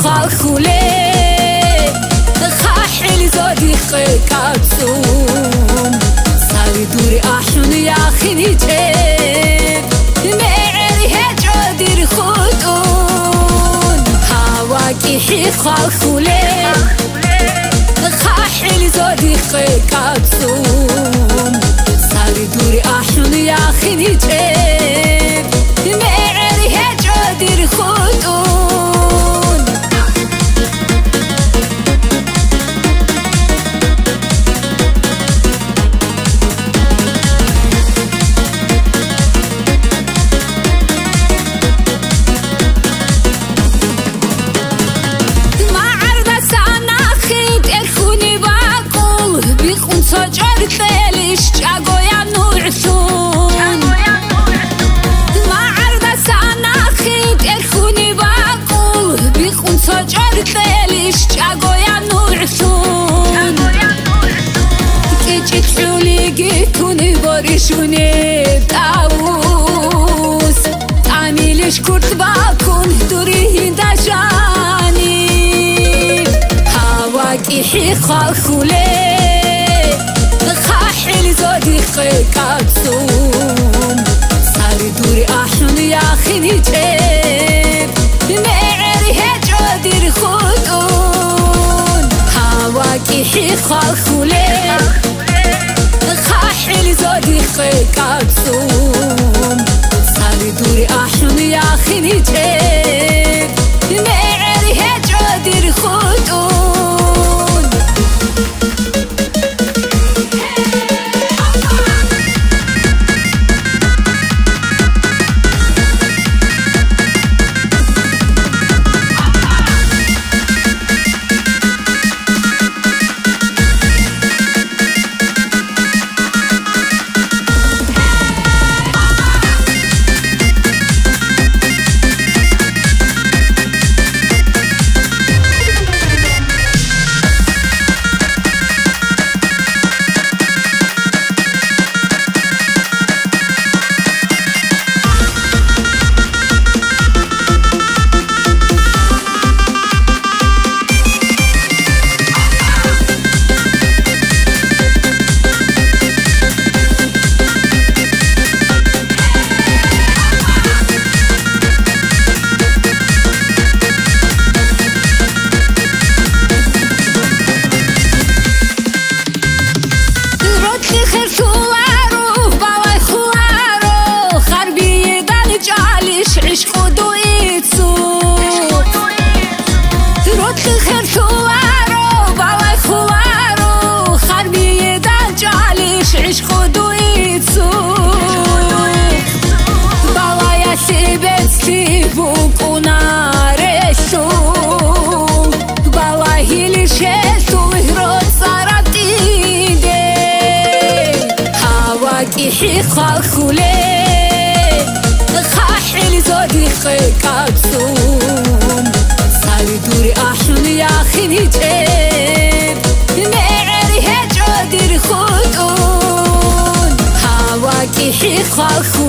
خالخوله خاحل زودي خيكاتسوم سالي دوري أحن يا خيني جيب معري هجو دير خطون هواكي حي خالخوله خاحل زودي خيكاتسوم سالي دوري أحن يا خيني جيب معري هجو دير خطون شوني بتعوز تعملش كرت باكم دوري دجاني هواكي حي خالخوله خاحل زودي خيكاتسوم سالي دوري أحن يا خيني جيب معري هجو دير خطون هواكي حي خالخوله خاحل زودي خيكاتسوم سالي دوري أحن يا خيني جيب معري هجو دير خطون حي خالخوله خاحل زودي خيكاتسوم سالي دوري أحن يا خيني جيب معري هجو دير خطون هواكي حي خالخوله